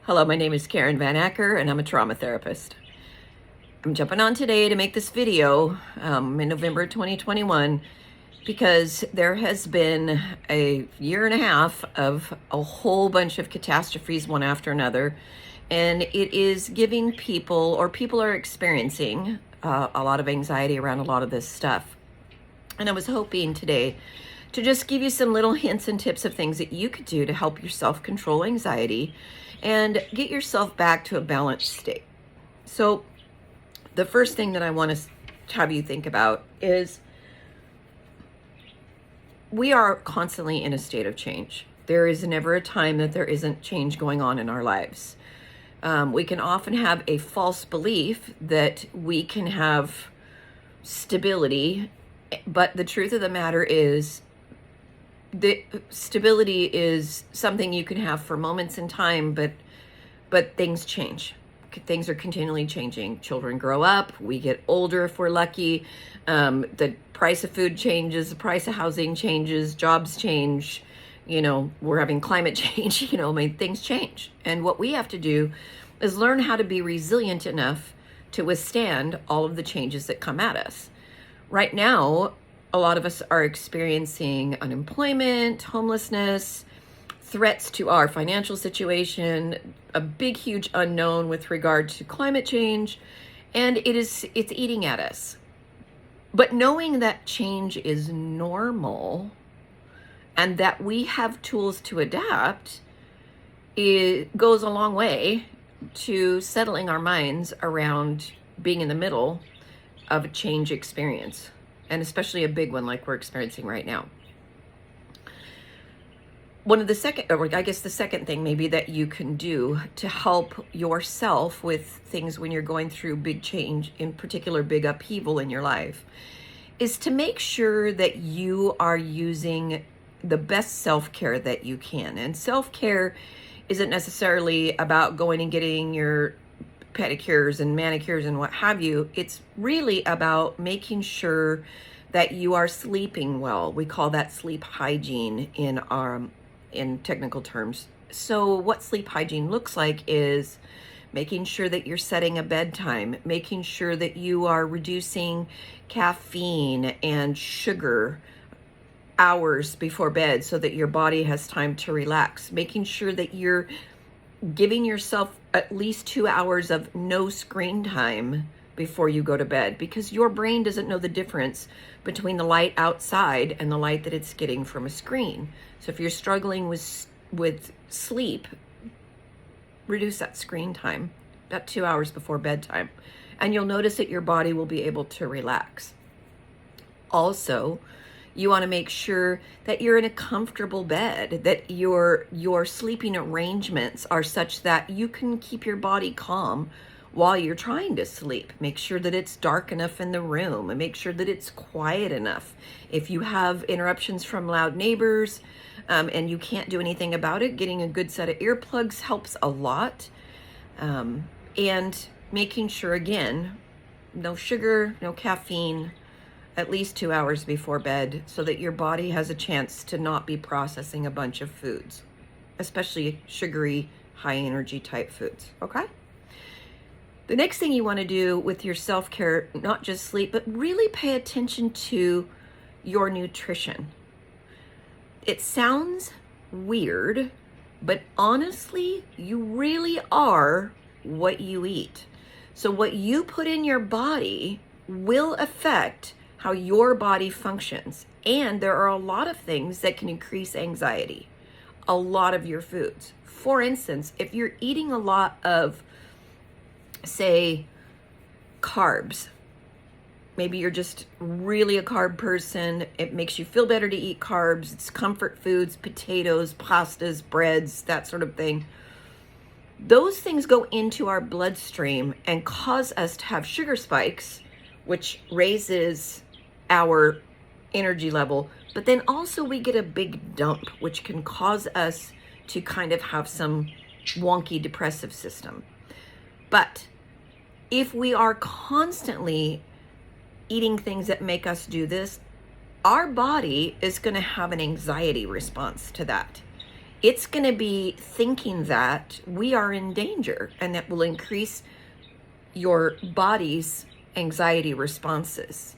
Hello, my name is Karen Van Acker and I'm a trauma therapist. I'm jumping on today to make this video in November 2021 because there has been a year and a half of a whole bunch of catastrophes one after another, and it is giving people, or people are experiencing a lot of anxiety around a lot of this stuff. And I was hoping today to just give you some little hints and tips of things that you could do to help yourself control anxiety and get yourself back to a balanced state. So the first thing that I want to have you think about is we are constantly in a state of change. There is never a time that there isn't change going on in our lives. We can often have a false belief that we can have stability, but the truth of the matter is the stability is something you can have for moments in time, but things change. Things are continually changing. Children grow up, we get older if we're lucky. The price of food changes, the price of housing changes, jobs change. We're having climate change. Things change. And what we have to do is learn how to be resilient enough to withstand all of the changes that come at us. Right now, a lot of us are experiencing unemployment, homelessness, threats to our financial situation, a big, huge unknown with regard to climate change, and it's eating at us. But knowing that change is normal and that we have tools to adapt, it goes a long way to settling our minds around being in the middle of a change experience, and especially a big one like we're experiencing right now. The second thing maybe that you can do to help yourself with things when you're going through big change, in particular big upheaval in your life, is to make sure that you are using the best self-care that you can. And self-care isn't necessarily about going and getting your pedicures and manicures and what have you. It's really about making sure that you are sleeping well. We call that sleep hygiene in technical terms. So what sleep hygiene looks like is making sure that you're setting a bedtime, making sure that you are reducing caffeine and sugar hours before bed so that your body has time to relax, making sure that you're giving yourself at least 2 hours of no screen time before you go to bed, because your brain doesn't know the difference between the light outside and the light that it's getting from a screen. So if you're struggling with sleep, reduce that screen time, about 2 hours before bedtime, and you'll notice that your body will be able to relax. Also, you want to make sure that you're in a comfortable bed, that your sleeping arrangements are such that you can keep your body calm while you're trying to sleep. Make sure that it's dark enough in the room, and make sure that it's quiet enough. If you have interruptions from loud neighbors and you can't do anything about it, getting a good set of earplugs helps a lot. And making sure, again, no sugar, no caffeine, at least 2 hours before bed, so that your body has a chance to not be processing a bunch of foods, especially sugary, high energy type foods, okay? The next thing you want to do with your self-care, not just sleep, but really pay attention to your nutrition. It sounds weird, but honestly, you really are what you eat. So what you put in your body will affect how your body functions. And there are a lot of things that can increase anxiety, a lot of your foods. For instance, if you're eating a lot of, say, carbs, maybe you're just really a carb person, it makes you feel better to eat carbs, it's comfort foods, potatoes, pastas, breads, that sort of thing. Those things go into our bloodstream and cause us to have sugar spikes, which raises our energy level, but then also we get a big dump, which can cause us to kind of have some wonky depressive system. But if we are constantly eating things that make us do this, our body is going to have an anxiety response to that. it's going to be thinking that we are in danger, and that will increase your body's anxiety responses.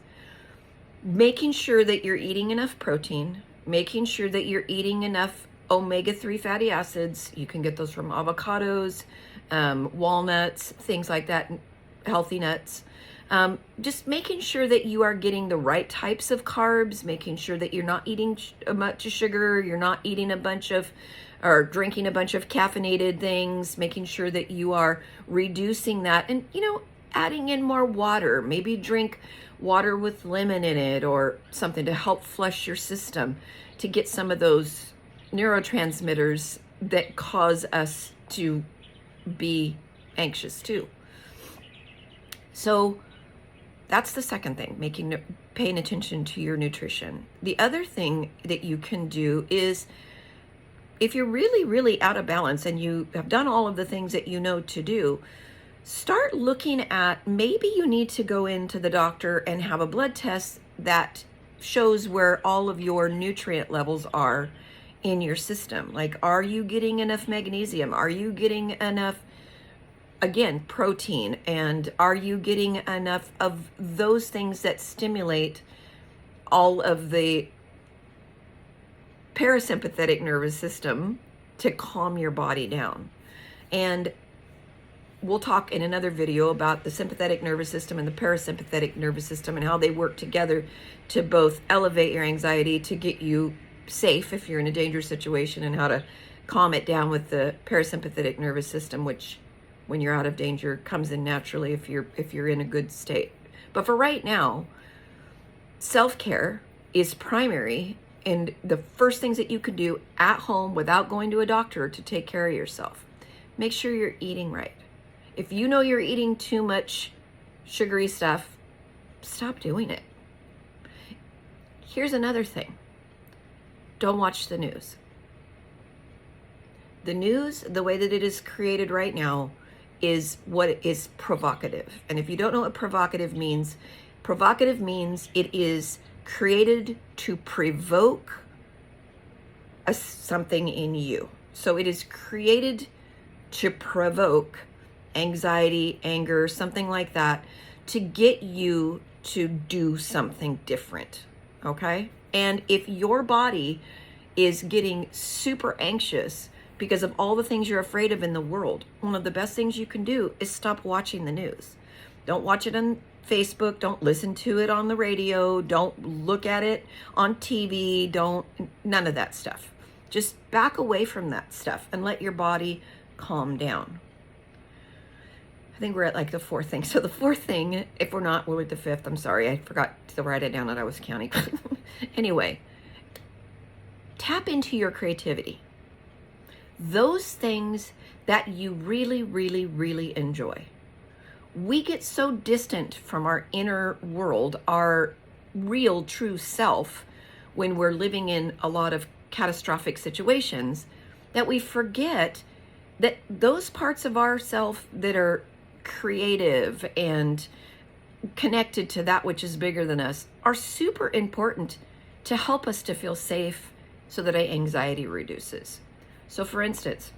Making sure that you're eating enough protein, making sure that you're eating enough omega-3 fatty acids. You can get those from avocados, walnuts, things like that, healthy nuts. Just making sure that you are getting the right types of carbs, making sure that you're not eating a bunch of sugar, you're not eating a bunch of, or drinking a bunch of caffeinated things, making sure that you are reducing that, and, adding in more water. Maybe drink water with lemon in it or something to help flush your system, to get some of those neurotransmitters that cause us to be anxious too. So that's the second thing, paying attention to your nutrition. The other thing that you can do is, if you're really, really out of balance and you have done all of the things that you know to do, start looking at, maybe you need to go into the doctor and have a blood test that shows where all of your nutrient levels are in your system. Like, are you getting enough magnesium? Are you getting enough, again, protein? And are you getting enough of those things that stimulate all of the parasympathetic nervous system to calm your body down? And we'll talk in another video about the sympathetic nervous system and the parasympathetic nervous system and how they work together to both elevate your anxiety, to get you safe if you're in a dangerous situation, and how to calm it down with the parasympathetic nervous system, which, when you're out of danger, comes in naturally if you're in a good state. But for right now, self-care is primary, and the first things that you can do at home without going to a doctor to take care of yourself. Make sure you're eating right. If you know you're eating too much sugary stuff, stop doing it. Here's another thing. Don't watch the news. The news, the way that it is created right now, is what is provocative. And if you don't know what provocative means it is created to provoke something in you. So it is created to provoke anxiety, anger, something like that, to get you to do something different, okay? And if your body is getting super anxious because of all the things you're afraid of in the world, one of the best things you can do is stop watching the news. Don't watch it on Facebook. Don't listen to it on the radio. Don't look at it on TV. None of that stuff. Just back away from that stuff and let your body calm down. I think we're at like the fourth thing. So the fourth thing, if we're at the fifth. I'm sorry, I forgot to write it down that I was counting. Anyway, tap into your creativity. Those things that you really, really, really enjoy. We get so distant from our inner world, our real, true self, when we're living in a lot of catastrophic situations, that we forget that those parts of ourself that are creative and connected to that which is bigger than us are super important to help us to feel safe, so that our anxiety reduces. So for instance,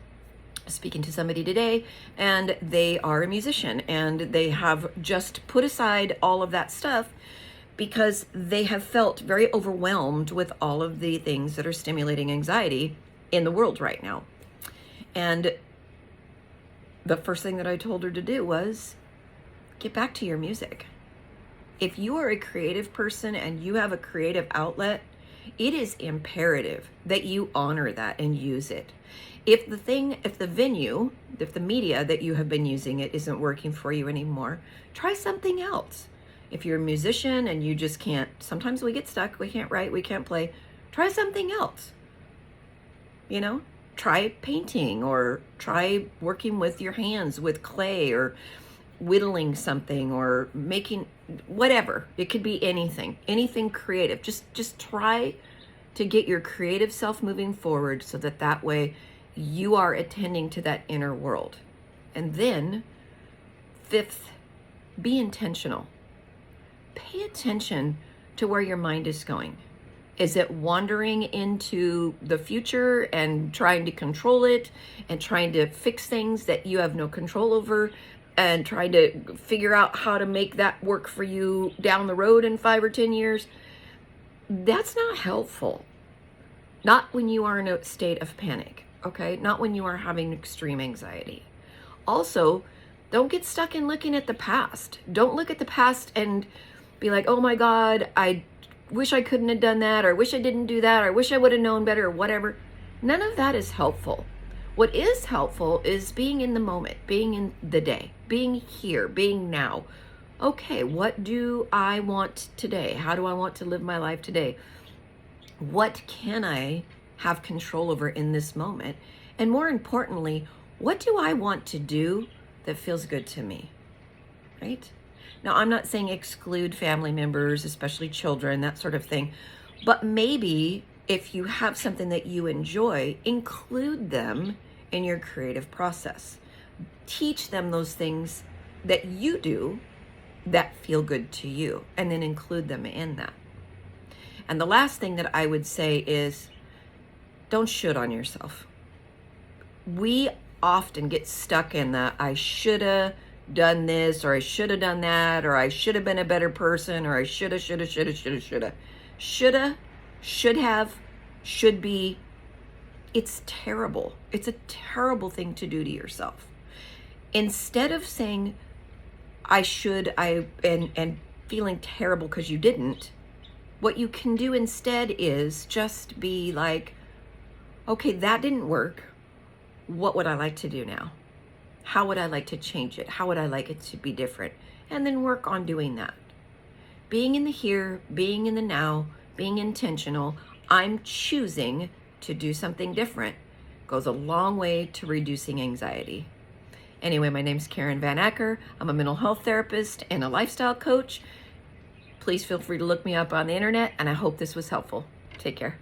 speaking to somebody today, and they are a musician, and they have just put aside all of that stuff because they have felt very overwhelmed with all of the things that are stimulating anxiety in the world right now. And the first thing that I told her to do was get back to your music. If you are a creative person and you have a creative outlet, it is imperative that you honor that and use it. If the media that you have been using it isn't working for you anymore, try something else. If you're a musician and you just can't, sometimes we get stuck, we can't write, we can't play, try something else. Try painting, or try working with your hands with clay, or whittling something, or making whatever. It could be anything creative. Just try to get your creative self moving forward, so that way you are attending to that inner world. And then, fifth, be intentional. Pay attention to where your mind is going. Is it wandering into the future and trying to control it and trying to fix things that you have no control over and trying to figure out how to make that work for you down the road in 5 or 10 years? That's not helpful. Not when you are in a state of panic, okay? Not when you are having extreme anxiety. Also, don't get stuck in looking at the past. Don't look at the past and be like, oh my God, I wish I couldn't have done that, or I wish I didn't do that, or I wish I would have known better, or whatever. None of that is helpful. What is helpful is being in the moment, being in the day, being here, being now. Okay, what do I want today? How do I want to live my life today? What can I have control over in this moment? And more importantly, what do I want to do that feels good to me, right? Now, I'm not saying exclude family members, especially children, that sort of thing. But maybe if you have something that you enjoy, include them in your creative process. Teach them those things that you do that feel good to you, and then include them in that. And the last thing that I would say is don't should on yourself. We often get stuck in the I shoulda done this, or I should have done that, or I should have been a better person, or I shoulda. Shoulda, should have, should be. It's terrible. It's a terrible thing to do to yourself. Instead of saying I should, and feeling terrible because you didn't, what you can do instead is just be like, okay, that didn't work. What would I like to do now? How would I like to change it? How would I like it to be different? And then work on doing that. Being in the here, being in the now, being intentional, I'm choosing to do something different, goes a long way to reducing anxiety. Anyway, my name's Karen Van Acker. I'm a mental health therapist and a lifestyle coach. Please feel free to look me up on the internet, and I hope this was helpful. Take care.